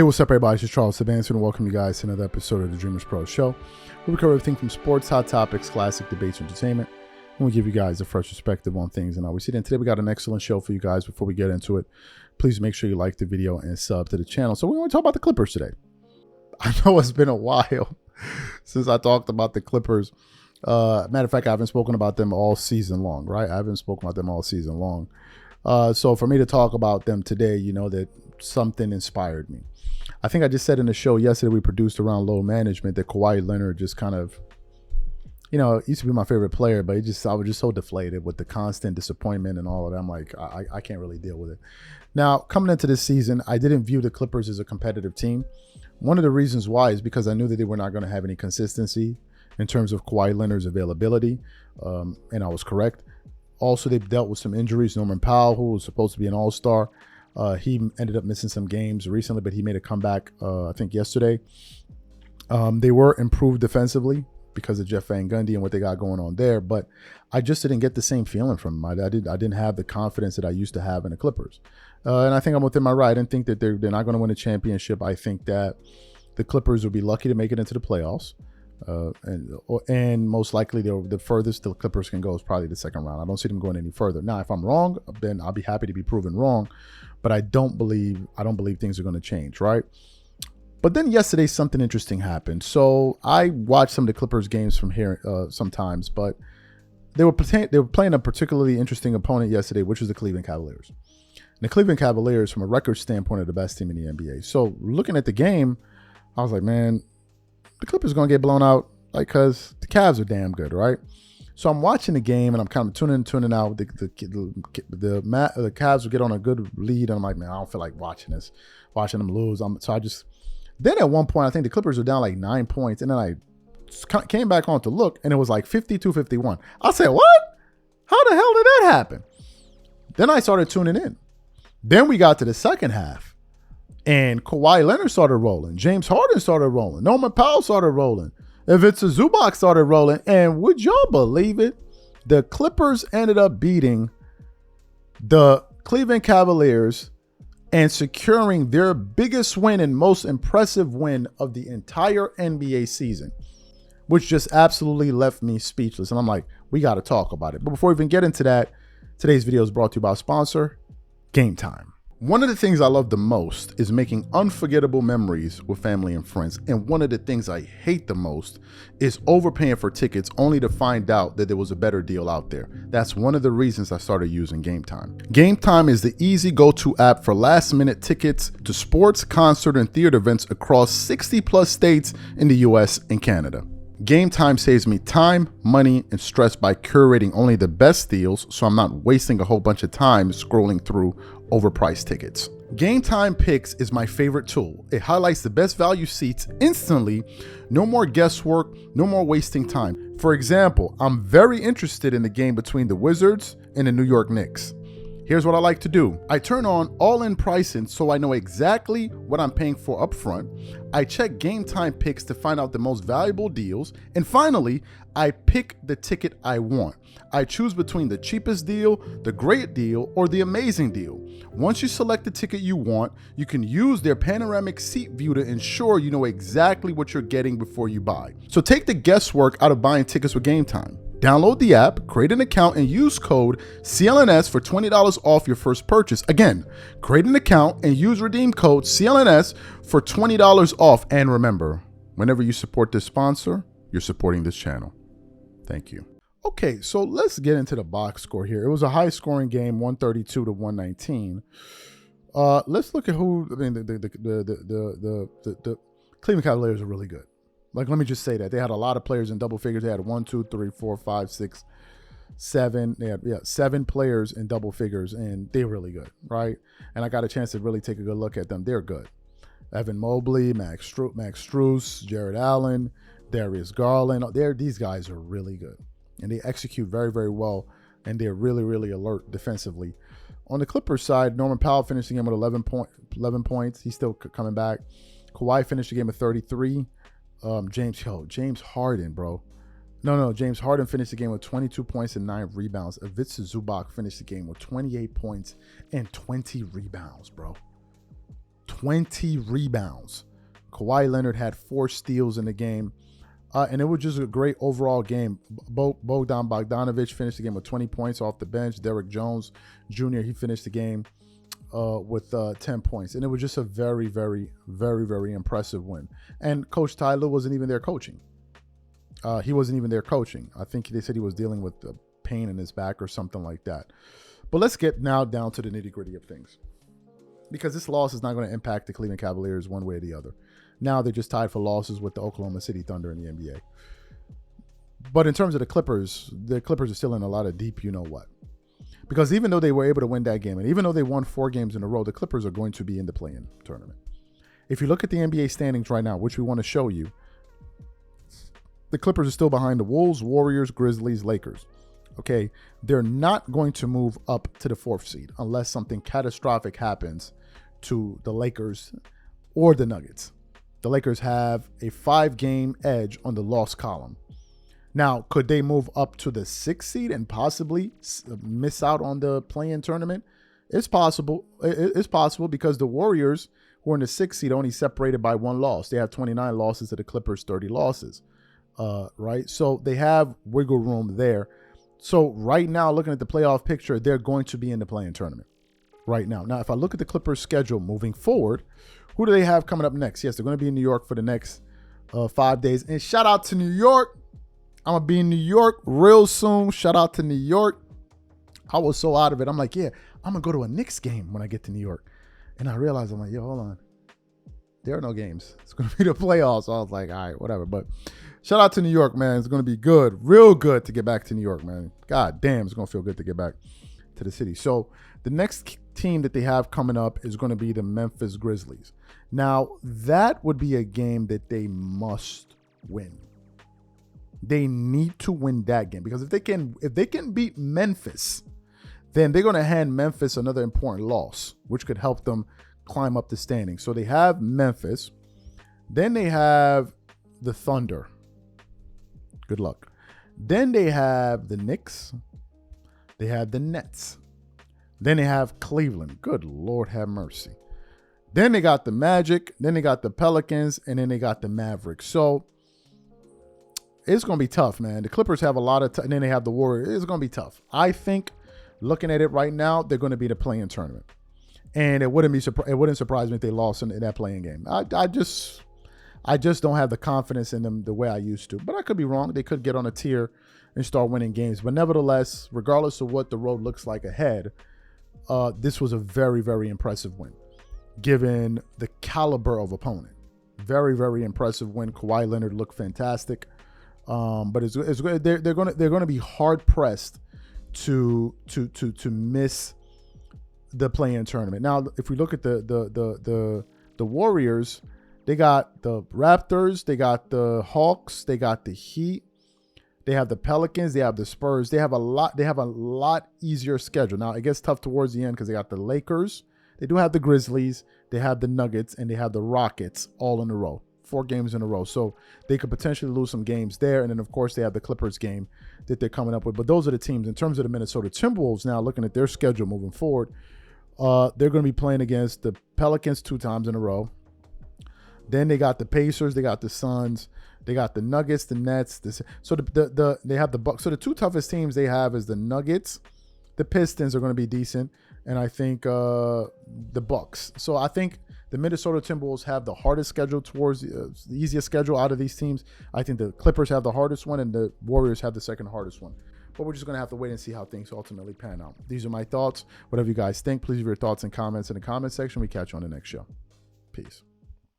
Hey, what's up, everybody? It's just Charles Sebastian, and welcome you guys to another episode of the Dreamers Pro Show. We cover everything from sports, hot topics, classic debates, entertainment, and we give you guys a fresh perspective on things and how we see it. And today we got an excellent show for you guys. Before we get into it, please make sure you like the video and sub to the channel. So we want to talk about the Clippers today. I know it's been a while since I talked about the Clippers. Matter of fact, I haven't spoken about them all season long, right? I haven't spoken about them all season long. So for me to talk about them today, you know that something inspired me. I think I just said in the show yesterday we produced around low management that Kawhi Leonard just kind of, you know, used to be my favorite player, but I was just so deflated with the constant disappointment and all of that. I'm like, I can't really deal with it. Now, coming into this season, I didn't view the Clippers as a competitive team. One of the reasons why is because I knew that they were not going to have any consistency in terms of Kawhi Leonard's availability, and I was correct. Also, they've dealt with some injuries. Norman Powell, who was supposed to be an all-star, he ended up missing some games recently, but he made a comeback, I think, yesterday. They were improved defensively because of Jeff Van Gundy and what they got going on there, but I just didn't get the same feeling from them. I didn't have the confidence that I used to have in the Clippers. And I think I'm within my right. I didn't think that they're not going to win a championship. I think that the Clippers will be lucky to make it into the playoffs. And most likely the furthest the Clippers can go is probably the second round. I don't see them going any further. Now, if I'm wrong, then I'll be happy to be proven wrong. But I don't believe things are going to change, right? But then yesterday something interesting happened. So I watched some of the Clippers games from here sometimes, but they were playing a particularly interesting opponent yesterday, which was the Cleveland Cavaliers. And the Cleveland Cavaliers, from a record standpoint, are the best team in the NBA. So looking at the game, I was like, man, the Clippers are going to get blown out, like, because the Cavs are damn good, right? So I'm watching the game, and I'm kind of tuning out. The Cavs will get on a good lead, and I'm like, man, I don't feel like watching them lose. Then at one point, I think the Clippers were down like 9 points, and then I came back on to look, and it was like 52-51. I said, what? How the hell did that happen? Then I started tuning in. Then we got to the second half, and Kawhi Leonard started rolling. James Harden started rolling. Norman Powell started rolling. Ivica Zubac started rolling. And would y'all believe it? The Clippers ended up beating the Cleveland Cavaliers and securing their biggest win and most impressive win of the entire NBA season, which just absolutely left me speechless. And I'm like, we got to talk about it. But before we even get into that, today's video is brought to you by our sponsor, Game Time. One of the things I love the most is making unforgettable memories with family and friends. And one of the things I hate the most is overpaying for tickets only to find out that there was a better deal out there. That's one of the reasons I started using Game Time. Game Time is the easy go-to app for last-minute tickets to sports, concert, and theater events across 60-plus states in the US and Canada. Game Time saves me time, money, and stress by curating only the best deals, so I'm not wasting a whole bunch of time scrolling through overpriced tickets. Game Time Picks is my favorite tool. It highlights the best value seats instantly. No more guesswork, no more wasting time. For example, I'm very interested in the game between the Wizards and the New York Knicks. Here's what I like to do. I turn on all-in pricing so I know exactly what I'm paying for upfront. I check Game Time Picks to find out the most valuable deals. And finally, I pick the ticket I want. I choose between the cheapest deal, the great deal, or the amazing deal. Once you select the ticket you want, you can use their panoramic seat view to ensure you know exactly what you're getting before you buy. So take the guesswork out of buying tickets with Game Time. Download the app, create an account, and use code CLNS for $20 off your first purchase. Again, create an account and use redeem code CLNS for $20 off. And remember, whenever you support this sponsor, you're supporting this channel. Thank you. Okay, so let's get into the box score here. It was a high-scoring game, 132-119. Let's look at who. I mean, the Cleveland Cavaliers are really good. Like, let me just say that they had a lot of players in double figures. They had 1, 2, 3, 4, 5, 6, 7. They had 7 players in double figures, and they're really good, right? And I got a chance to really take a good look at them. They're good. Evan Mobley, Max Strus, Jared Allen, Darius Garland. These guys are really good, and they execute very, very well, and they're really, really alert defensively. On the Clippers side, Norman Powell finished the game with 11 points. He's still coming back. Kawhi finished the game with 33. James Harden, bro. James Harden finished the game with 22 points and 9 rebounds. Ivica Zubac finished the game with 28 points and 20 rebounds, bro. 20 rebounds. Kawhi Leonard had 4 steals in the game. And it was just a great overall game. Bogdan Bogdanovic finished the game with 20 points off the bench. Derrick Jones Jr., he finished the game with 10 points. And it was just a very, very, very, very impressive win. And Coach Tyler wasn't even there coaching. He wasn't even there coaching. I think they said he was dealing with the pain in his back or something like that. But let's get now down to the nitty-gritty of things, because this loss is not going to impact the Cleveland Cavaliers one way or the other. Now they're just tied for losses with the Oklahoma City Thunder in the NBA. But in terms of the Clippers are still in a lot of deep you-know-what. Because even though they were able to win that game, and even though they won 4 games in a row, the Clippers are going to be in the play-in tournament. If you look at the NBA standings right now, which we want to show you, the Clippers are still behind the Wolves, Warriors, Grizzlies, Lakers. Okay, they're not going to move up to the 4th seed unless something catastrophic happens to the Lakers or the Nuggets. The Lakers have a 5-game edge on the loss column. Now, could they move up to the 6th seed and possibly miss out on the play-in tournament? It's possible. It's possible because the Warriors, who are in the 6th seed, only separated by 1 loss. They have 29 losses to the Clippers' 30 losses. Right? So they have wiggle room there. So right now, looking at the playoff picture, they're going to be in the play-in tournament right now. Now, if I look at the Clippers' schedule moving forward, who do they have coming up next? Yes, they're going to be in New York for the next 5 days. And shout out to New York. I'm going to be in New York real soon. Shout out to New York. I was so out of it. I'm like, yeah, I'm going to go to a Knicks game when I get to New York. And I realized, I'm like, yo, hold on. There are no games. It's going to be the playoffs. So I was like, all right, whatever. But shout out to New York, man. It's going to be good, real good to get back to New York, man. God damn, it's going to feel good to get back to the city. So the next team that they have coming up is going to be the Memphis Grizzlies. Now, that would be a game that they must win. They need to win that game, because if they can beat Memphis, then they're going to hand Memphis another important loss, which could help them climb up the standings. So they have Memphis. Then they have the Thunder. Good luck. Then they have the Knicks. They have the Nets. Then they have Cleveland. Good Lord have mercy. Then they got the Magic. Then they got the Pelicans. And then they got the Mavericks. So it's going to be tough, man. The Clippers have a lot of and then they have the Warriors. It's going to be tough. I think, looking at it right now, they're going to be the play-in tournament. And it wouldn't surprise me if they lost in that play-in game. I just don't have the confidence in them the way I used to. But I could be wrong. They could get on a tier and start winning games. But nevertheless, regardless of what the road looks like ahead, this was a very, very impressive win, given the caliber of opponent. Very, very impressive win. Kawhi Leonard looked fantastic. But they're going to be hard pressed to miss the play-in tournament. Now, if we look at the Warriors, they got the Raptors, they got the Hawks, they got the Heat, they have the Pelicans, they have the Spurs. They have a lot easier schedule. Now, it gets tough towards the end because they got the Lakers, they do have the Grizzlies, they have the Nuggets, and they have the Rockets all in a row. 4 games in a row. So they could potentially lose some games there. And then, of course, they have the Clippers game that they're coming up with. But those are the teams. In terms of the Minnesota Timberwolves, now looking at their schedule moving forward, they're going to be playing against the Pelicans 2 times in a row. Then they got the Pacers, they got the Suns, they got the Nuggets, the Nets. So they have the Bucks. So the 2 toughest teams they have is the Nuggets. The Pistons are going to be decent, and I think the Bucks. So I think the Minnesota Timberwolves have the hardest schedule towards the easiest schedule out of these teams. I think the Clippers have the hardest one, and the Warriors have the second hardest one. But we're just going to have to wait and see how things ultimately pan out. These are my thoughts. Whatever you guys think, please leave your thoughts and comments in the comment section. We catch you on the next show. Peace.